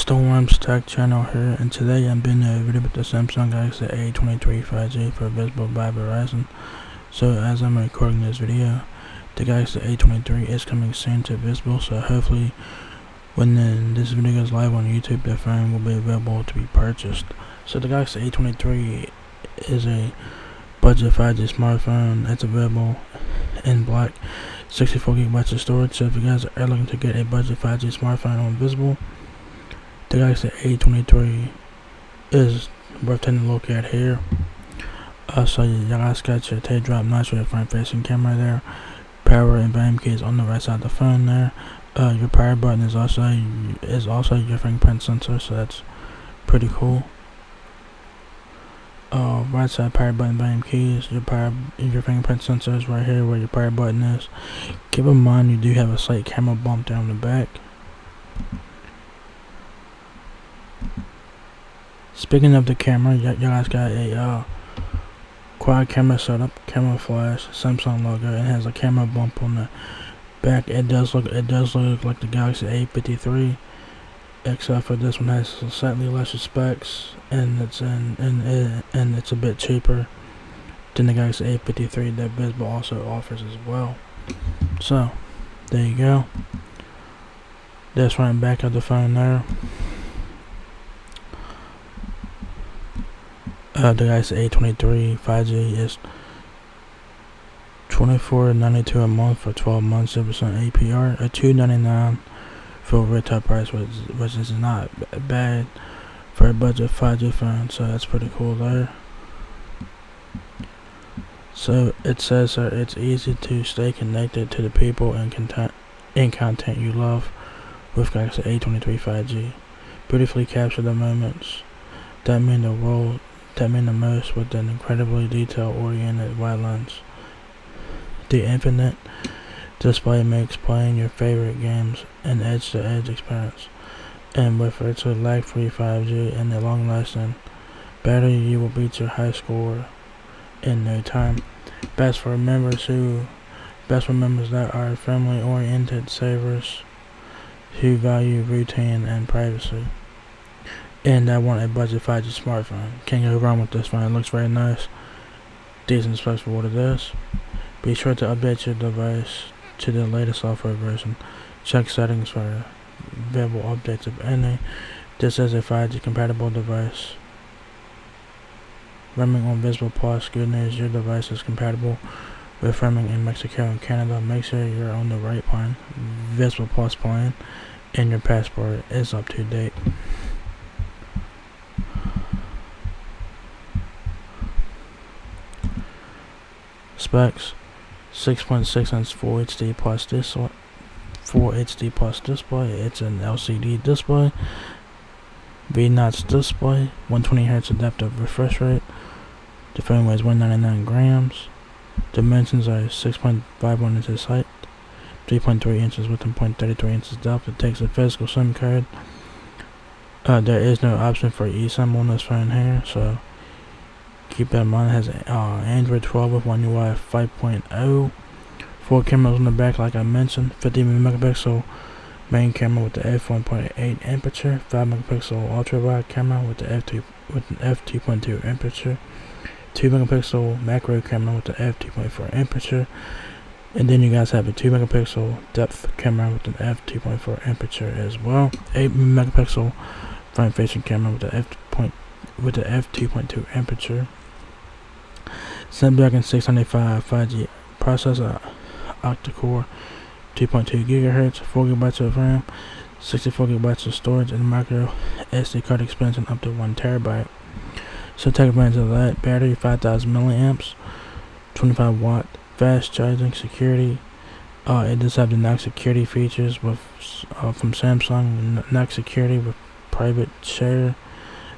Storm's Tech channel here, and today I'm doing a video with the Samsung Galaxy A23 5G for visible by Verizon. So as I'm recording this video, the Galaxy A23 is coming soon to visible, so hopefully when this video goes live on YouTube, the phone will be available to be purchased. So the Galaxy A23 is a budget 5G smartphone. It's available in black, 64 gigabytes of storage. So if you guys are looking to get a budget 5G smartphone on visible, the Galaxy A23 is worth taking a look at here. So you guys got your teardrop notch with your front facing camera there. Power and volume keys on the right side of the phone there. Your power button is also your fingerprint sensor, so that's pretty cool. Right side power button, volume keys, your fingerprint sensor is right here where your power button is. Keep in mind you do have a slight camera bump down the back. Speaking of the camera, you guys got a quad camera setup, camera flash, Samsung logo, and has a camera bump on the back. It does look like the Galaxy A23, except for this one has slightly lesser specs, and it's a bit cheaper than the Galaxy A53 that Visible also offers as well. So there you go. That's right back of the phone there. The Galaxy A23 5G is $24.92 a month for 12 months, 0% APR, a $299 full retail price, which is not bad for a budget 5G phone. So that's pretty cool there. So it says it's easy to stay connected to the people and content you love with Galaxy A23 5G. Beautifully capture the moments that mean the most with an incredibly detail-oriented wide lens. The infinite display makes playing your favorite games an edge-to-edge experience, and with virtually lag-free 5G and a long-lasting battery, you will beat your high score in no time. Best for members that are family-oriented savers who value routine and privacy. And I want a budget 5G smartphone. Can't go wrong with this phone. It looks very nice. Decent specs for what it is. Be sure to update your device to the latest software version. Check settings for available updates if any. This is a 5G compatible device. Roaming on Visible Plus. Good news, your device is compatible with roaming in Mexico and Canada. Make sure you're on the right plan, Visible Plus plan, and your passport is up to date. Specs: 6.6-inch Full HD Plus display. It's an LCD display. V-notch display. 120Hz adaptive refresh rate. The phone weighs 199 grams. Dimensions are 6.51 inches height, 3.3 inches width, and 0.33 inches depth. It takes a physical SIM card. There is no option for eSIM on this phone here, so keep that in mind. It has Android 12 with One UI 5.0. 4 cameras on the back, like I mentioned. 50 megapixel main camera with the f1.8 aperture. 5 megapixel ultra wide camera with the f2.2 aperture. 2 megapixel macro camera with the f2.4 aperture. And then you guys have a 2 megapixel depth camera with an f2.4 aperture as well. 8 megapixel front facing camera with the f2.2 aperture. Snapdragon 695 5G processor, octa-core, 2.2 GHz, 4 GB of RAM, 64 GB of storage, and micro SD card expansion up to 1 TB. So take advantage of that. Battery 5,000 milliamps, 25 watt, fast charging, security. It does have the Knox security features from Samsung. Knox security with private share,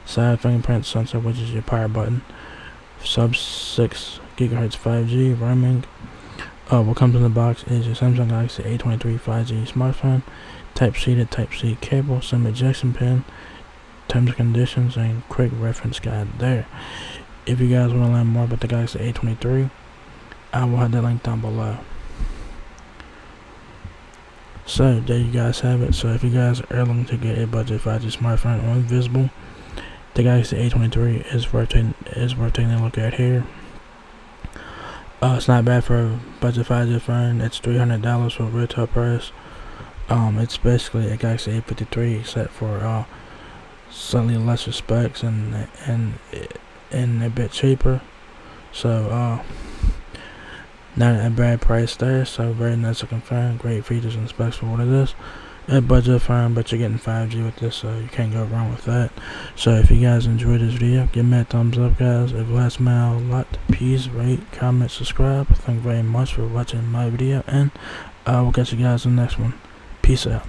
side fingerprint sensor, which is your power button. Sub 6 GHz 5G roaming. What comes in the box is your Samsung Galaxy A23 5G smartphone, Type-C to Type-C cable, SIM ejection pin, terms and conditions, and quick reference guide there. If you guys want to learn more about the Galaxy A23, I will have that link down below. So there you guys have it. So if you guys are looking to get a budget 5G smartphone on Visible, the Galaxy A23 is worth taking a look at here. It's not bad for a budget 5G phone. It's $300 for retail price. It's basically a Galaxy A53 except for slightly lesser specs and a bit cheaper. So not a bad price there. So very nice looking phone, great features and specs for what it is. A budget phone, but you're getting 5G with this, so you can't go wrong with that. So if you guys enjoyed this video, give me a thumbs up, guys. If last mile lot, please rate, comment, subscribe. Thank you very much for watching my video, and I will catch you guys in the next one. Peace out.